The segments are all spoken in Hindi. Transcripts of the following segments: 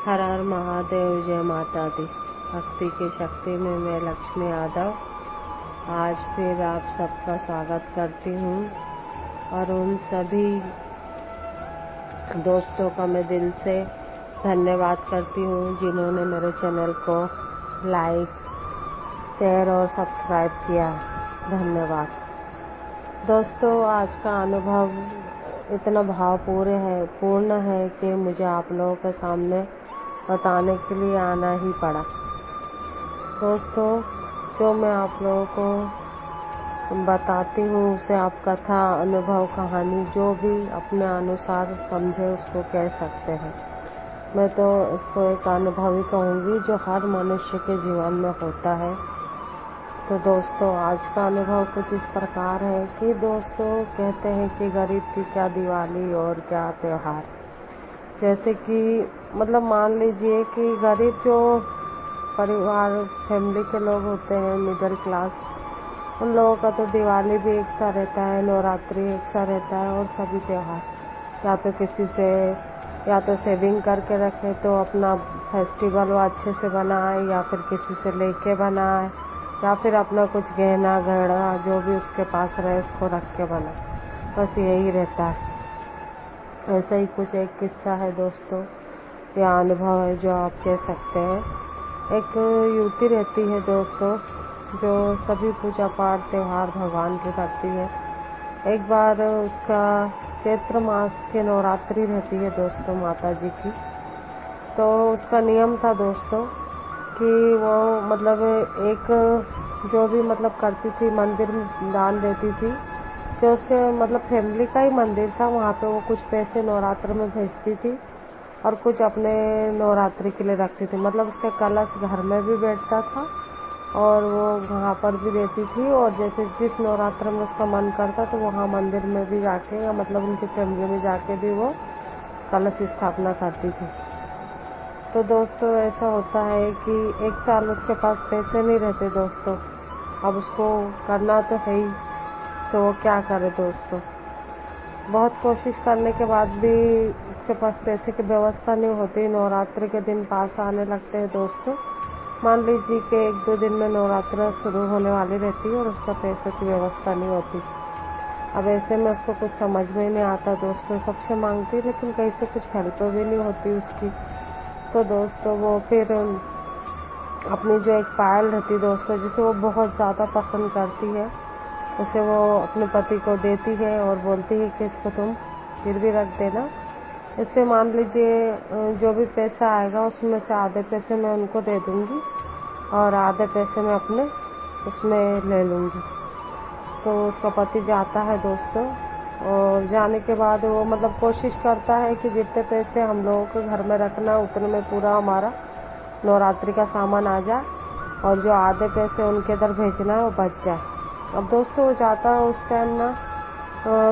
हर हर महादेव, जय माता दी। भक्ति की शक्ति में मैं लक्ष्मी यादव आज फिर आप सबका स्वागत करती हूँ और उन सभी दोस्तों का मैं दिल से धन्यवाद करती हूँ जिन्होंने मेरे चैनल को लाइक, शेयर और सब्सक्राइब किया। धन्यवाद दोस्तों। आज का अनुभव इतना भावपूर्ण है कि मुझे आप लोगों के सामने बताने के लिए आना ही पड़ा। दोस्तों, जो मैं आप लोगों को बताती हूँ उसे आप कथा, अनुभव, कहानी जो भी अपने अनुसार समझे उसको कह सकते हैं। मैं तो इसको एक अनुभव ही कहूँगी जो हर मनुष्य के जीवन में होता है। तो दोस्तों, आज का अनुभव कुछ इस प्रकार है कि दोस्तों कहते हैं कि गरीब की क्या दिवाली और क्या त्योहार। जैसे कि मतलब मान लीजिए कि गरीब जो परिवार फैमिली के लोग होते हैं, मिडिल क्लास, उन लोगों का तो दिवाली भी एक सा रहता है, नवरात्रि एक सा रहता है और सभी त्योहार या तो किसी से या तो सेविंग करके रखे तो अपना फेस्टिवल वो अच्छे से बनाए, या फिर किसी से लेके बनाए, या फिर अपना कुछ गहना गहना जो भी उसके पास रहे उसको रख के बनाए। बस यही रहता है। ऐसा ही कुछ एक किस्सा है दोस्तों, या अनुभव है जो आप कह सकते हैं। एक युवती रहती है दोस्तों जो सभी पूजा पाठ त्योहार भगवान की करती है। एक बार उसका चैत्र मास के नवरात्रि रहती है दोस्तों माता जी की। तो उसका नियम था दोस्तों कि वो मतलब एक जो भी मतलब करती थी, मंदिर में दान देती थी। जो उसके मतलब फैमिली का ही मंदिर था, वहाँ पे वो कुछ पैसे नवरात्र में भेजती थी और कुछ अपने नवरात्रि के लिए रखती थी। मतलब उसका कलश घर में भी बैठता था और वो वहाँ पर भी देती थी, और जैसे जिस नवरात्र में उसका मन करता तो वहाँ मंदिर में भी जाके या मतलब उनकी फैमिली में जाके भी वो कलश स्थापना करती थी। तो दोस्तों ऐसा होता है कि एक साल उसके पास पैसे नहीं रहते दोस्तों। अब उसको करना तो है ही, तो वो क्या करे दोस्तों। बहुत कोशिश करने के बाद भी उसके पास पैसे की व्यवस्था नहीं होती। नवरात्रि के दिन पास आने लगते हैं दोस्तों। मान लीजिए कि 1-2 दिन में नवरात्र शुरू होने वाली रहती है और उसका पैसे की व्यवस्था नहीं होती। अब ऐसे में उसको कुछ समझ में नहीं आता दोस्तों। सबसे मांगती लेकिन कहीं से कुछ हेल्प भी नहीं होती उसकी। तो दोस्तों वो फिर अपनी जो एक पायल रहती दोस्तों, जिसे वो बहुत ज़्यादा पसंद करती है, उसे वो अपने पति को देती है और बोलती है कि इसको तुम गिरवी रख देना। इससे मान लीजिए जो भी पैसा आएगा उसमें से आधे पैसे मैं उनको दे दूंगी और आधे पैसे मैं अपने उसमें ले लूँगी। तो उसका पति जाता है दोस्तों, और जाने के बाद वो मतलब कोशिश करता है कि जितने पैसे हम लोगों के घर में रखना उतने में पूरा हमारा नवरात्रि का सामान आ जाए, और जो आधे पैसे उनके इधर भेजना है वो बच जाए। अब दोस्तों वो जाता है उस टाइम ना,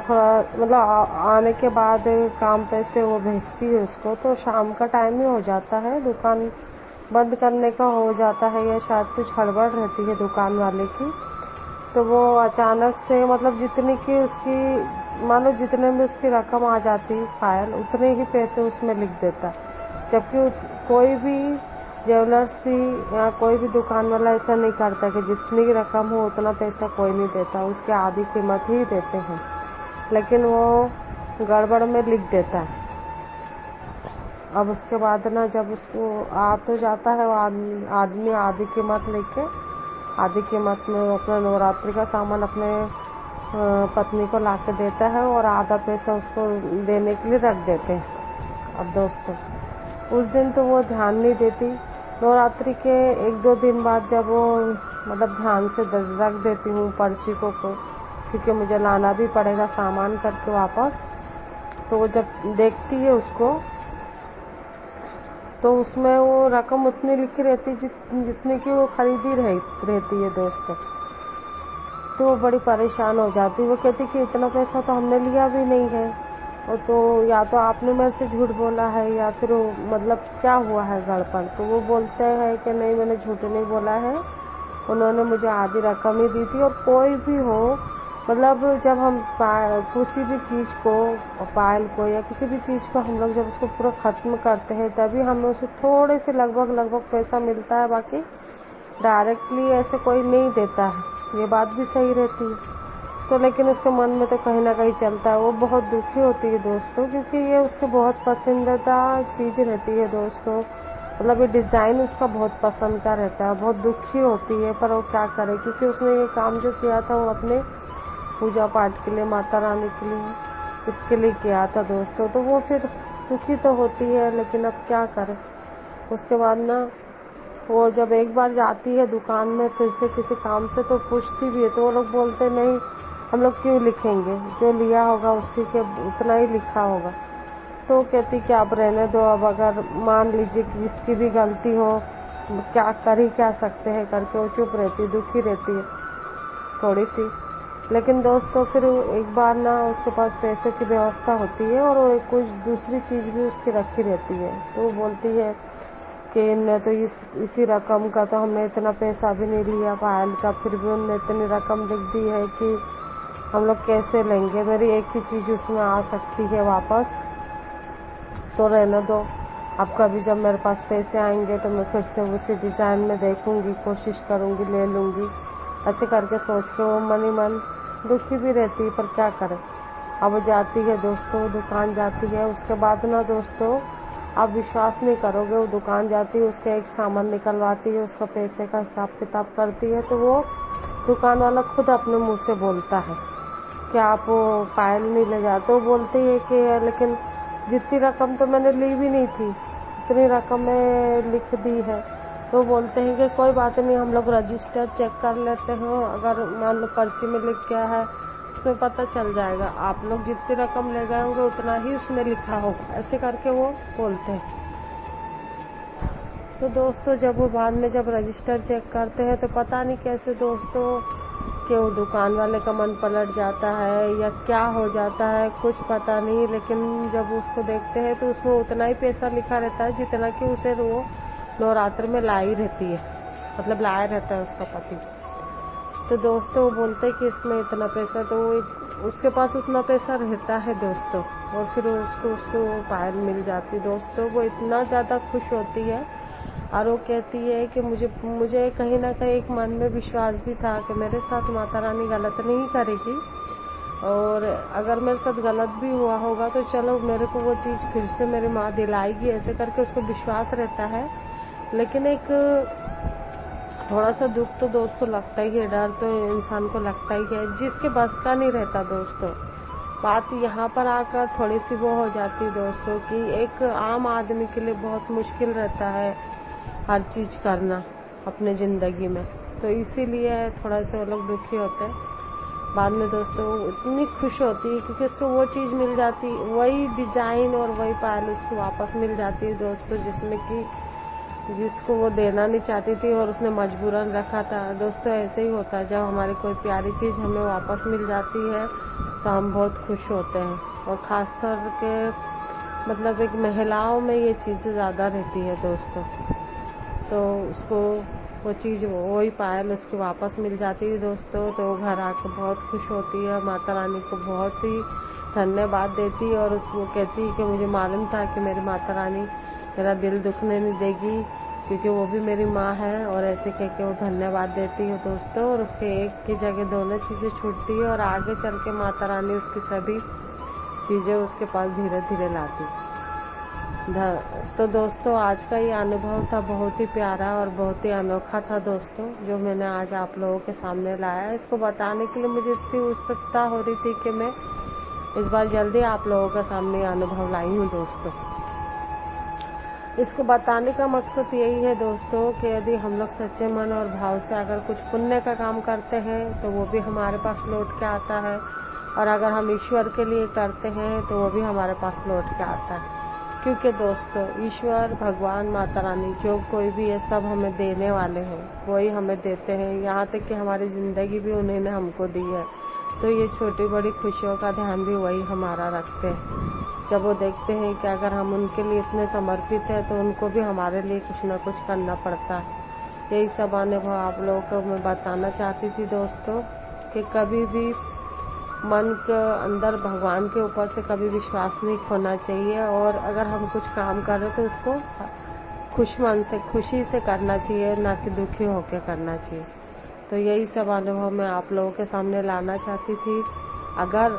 थोड़ा मतलब आने के बाद काम पैसे वो भेजती है उसको, तो शाम का टाइम ही हो जाता है, दुकान बंद करने का हो जाता है, या शायद कुछ हड़बड़ रहती है दुकान वाले की। तो वो अचानक से मतलब जितनी की उसकी मानो जितने में उसकी रकम आ जाती फाइल, उतने ही पैसे उसमें लिख देता। जबकि कोई भी ज्वेलर्स या कोई भी दुकान वाला ऐसा नहीं करता कि जितनी रकम हो उतना पैसा कोई नहीं देता, उसके आधी कीमत ही देते हैं। लेकिन वो गड़बड़ में लिख देता है। अब उसके बाद ना जब उसको आ तो जाता है वो आदमी आधी कीमत लेके, आधी कीमत में अपना नवरात्रि का सामान अपने पत्नी को ला के देता है और आधा पैसा उसको देने के लिए रख देते हैं। अब दोस्तों उस दिन तो वो ध्यान नहीं देती। नवरात्रि के 1-2 दिन बाद जब वो मतलब ध्यान से रख देती हूँ पर्ची को क्योंकि मुझे लाना भी पड़ेगा सामान करके वापस। तो वो जब देखती है उसको तो उसमें वो रकम उतनी लिखी रहती जितनी की वो खरीदी रहती है दोस्तों। तो वो बड़ी परेशान हो जाती। वो कहती कि इतना पैसा तो हमने लिया भी नहीं है, और तो या तो आपने मेरे से झूठ बोला है या फिर मतलब क्या हुआ है गड़बड़। तो वो बोलते हैं कि नहीं मैंने झूठ नहीं बोला है, उन्होंने मुझे आधी रकम ही दी थी। और कोई भी हो मतलब जब हम किसी भी चीज़ को, पायल को या किसी भी चीज़ को हम लोग जब उसको पूरा ख़त्म करते हैं तभी हमें उसे थोड़े से लगभग पैसा मिलता है, बाकी डायरेक्टली ऐसे कोई नहीं देता है। ये बात भी सही रहती है। तो लेकिन उसके मन में तो कहीं ना कहीं चलता है, वो बहुत दुखी होती है दोस्तों, क्योंकि ये उसके बहुत पसंदीदा चीज़ रहती है दोस्तों। मतलब ये डिज़ाइन उसका बहुत पसंद का रहता है, बहुत दुखी होती है, पर वो क्या करे, क्योंकि उसने ये काम जो किया था वो अपने पूजा पाठ के लिए, माता रानी के लिए, इसके लिए किया था दोस्तों। तो वो फिर दुखी तो होती है, लेकिन अब क्या करें। उसके बाद ना वो जब एक बार जाती है दुकान में फिर से किसी काम से, तो पूछती भी है, तो वो लोग बोलते नहीं, हम लोग क्यों लिखेंगे, जो लिया होगा उसी के उतना ही लिखा होगा। तो कहती कि आप रहने दो, अब अगर मान लीजिए कि जिसकी भी गलती हो, क्या कर ही क्या सकते हैं करके वो चुप रहती, दुखी रहती है थोड़ी सी। लेकिन दोस्तों फिर एक बार ना उसके पास पैसे की व्यवस्था होती है और वो कुछ दूसरी चीज़ भी उसकी रखी रहती है। तो वो बोलती है कि न तो इसी रकम का तो हमने इतना पैसा भी नहीं लिया पायल का, फिर भी उन्होंने इतनी रकम लिख दी है कि हम लोग कैसे लेंगे, मेरी एक ही चीज़ उसमें आ सकती है वापस, तो रहने दो। अब कभी जब मेरे पास पैसे आएंगे तो मैं फिर से उसी डिज़ाइन में देखूंगी, कोशिश करूंगी, ले लूंगी, ऐसे करके सोच के वो मन ही मन दुखी भी रहती है, पर क्या करें। अब जाती है दोस्तों, दुकान जाती है, उसके बाद ना दोस्तों आप विश्वास नहीं करोगे, वो दुकान जाती है, उसका एक सामान निकलवाती है, उसका पैसे का हिसाब किताब करती है, तो वो दुकान वाला खुद अपने मुंह से बोलता है कि आप वो पायल नहीं ले जाते। वो बोलती है कि लेकिन जितनी रकम तो मैंने ली भी नहीं थी, इतनी रकम में लिख दी है। तो बोलते हैं कि कोई बात नहीं, हम लोग रजिस्टर चेक कर लेते हैं, अगर मान लो पर्ची में लिख गया है उसमें पता चल जाएगा, आप लोग जितनी रकम ले गए होंगे उतना ही उसमें लिखा होगा, ऐसे करके वो बोलते हैं। तो दोस्तों जब वो बाद में जब रजिस्टर चेक करते हैं तो पता नहीं कैसे दोस्तों कि वो दुकान वाले का मन पलट जाता है या क्या हो जाता है, कुछ पता नहीं, लेकिन जब उसको देखते हैं तो उसमें उतना ही पैसा लिखा रहता है जितना कि उसे वो नवरात्र में लाई रहती है, मतलब लाया रहता है उसका पति। तो दोस्तों वो बोलते हैं कि इसमें इतना पैसा, तो उसके पास उतना पैसा रहता है दोस्तों, और फिर उसको पायल मिल जाती दोस्तों। वो इतना ज़्यादा खुश होती है और वो कहती है कि मुझे कहीं ना कहीं एक मन में विश्वास भी था कि मेरे साथ माता रानी गलत नहीं करेगी, और अगर मेरे साथ गलत भी हुआ होगा तो चलो मेरे को वो चीज़ फिर से मेरी माँ दिलाएगी, ऐसे करके उसको विश्वास रहता है। लेकिन एक थोड़ा सा दुख तो दोस्तों लगता ही है, डर तो इंसान को लगता ही है, जिसके बस का नहीं रहता दोस्तों। बात यहाँ पर आकर थोड़ी सी वो हो जाती है दोस्तों कि एक आम आदमी के लिए बहुत मुश्किल रहता है हर चीज़ करना अपने ज़िंदगी में, तो इसीलिए थोड़ा सा वो लोग दुखी होते हैं। बाद में दोस्तों इतनी खुश होती है क्योंकि उसको वो चीज़ मिल जाती, वही डिज़ाइन और वही पायल उसको वापस मिल जाती है दोस्तों, जिसमें कि जिसको वो देना नहीं चाहती थी और उसने मजबूरन रखा था। दोस्तों ऐसे ही होता है, जब हमारी कोई प्यारी चीज़ हमें वापस मिल जाती है तो हम बहुत खुश होते हैं, और ख़ासतौर के मतलब एक महिलाओं में ये चीज़ें ज़्यादा रहती है दोस्तों। तो उसको वो चीज़ वही पायल उसकी वापस मिल जाती है दोस्तों, तो वो घर आकर बहुत खुश होती है, माता रानी को बहुत ही धन्यवाद देती है, और उसको कहती है कि मुझे मालूम था कि मेरी माता रानी मेरा दिल दुखने नहीं देगी, क्योंकि वो भी मेरी माँ है, और ऐसे कह के वो धन्यवाद देती है दोस्तों। और उसके एक की जगह दोनों चीज़ें छूटती है, और आगे चल के माता रानी उसकी सभी चीज़ें उसके पास धीरे धीरे लाती। तो दोस्तों आज का ये अनुभव था बहुत ही प्यारा और बहुत ही अनोखा था दोस्तों, जो मैंने आज आप लोगों के सामने लाया। इसको बताने के लिए मुझे इतनी उत्सुकता हो रही थी कि मैं इस बार जल्दी आप लोगों के सामने अनुभव लाई हूँ दोस्तों। इसको बताने का मकसद यही है दोस्तों कि यदि हम लोग सच्चे मन और भाव से अगर कुछ पुण्य का काम करते हैं तो वो भी हमारे पास लौट के आता है, और अगर हम ईश्वर के लिए करते हैं तो वो भी हमारे पास लौट के आता है। क्योंकि दोस्तों ईश्वर, भगवान, माता रानी जो कोई भी है सब हमें देने वाले हैं, वही हमें देते हैं, यहाँ तक कि हमारी ज़िंदगी भी उन्हीं ने हमको दी है। तो ये छोटी बड़ी खुशियों का ध्यान भी वही हमारा रखते हैं। जब वो देखते हैं कि अगर हम उनके लिए इतने समर्पित हैं तो उनको भी हमारे लिए कुछ ना कुछ करना पड़ता है। यही सब अनुभव आप लोगों को मैं बताना चाहती थी दोस्तों, कि कभी भी मन के अंदर भगवान के ऊपर से कभी विश्वास नहीं खोना चाहिए, और अगर हम कुछ काम कर रहे तो उसको खुश मन से, खुशी से करना चाहिए, ना कि दुखी होकर करना चाहिए। तो यही सब अनुभव मैं आप लोगों के सामने लाना चाहती थी। अगर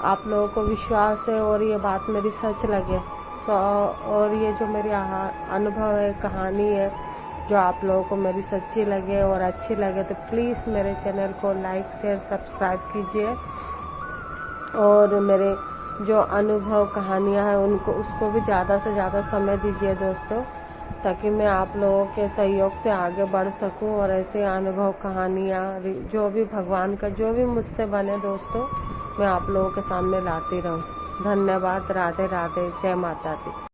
आप लोगों को विश्वास है और ये बात मेरी सच लगे तो, और ये जो मेरी अनुभव है, कहानी है, जो आप लोगों को मेरी सच्ची लगे और अच्छी लगे, तो प्लीज़ मेरे चैनल को लाइक शेयर सब्सक्राइब कीजिए, और मेरे जो अनुभव कहानियां हैं उसको भी ज़्यादा से ज़्यादा समय दीजिए दोस्तों, ताकि मैं आप लोगों के सहयोग से आगे बढ़ सकूं, और ऐसे अनुभव कहानियां जो भी भगवान का जो भी मुझसे बने दोस्तों, मैं आप लोगों के सामने लाती रहूं। धन्यवाद। राधे राधे। जय माता दी।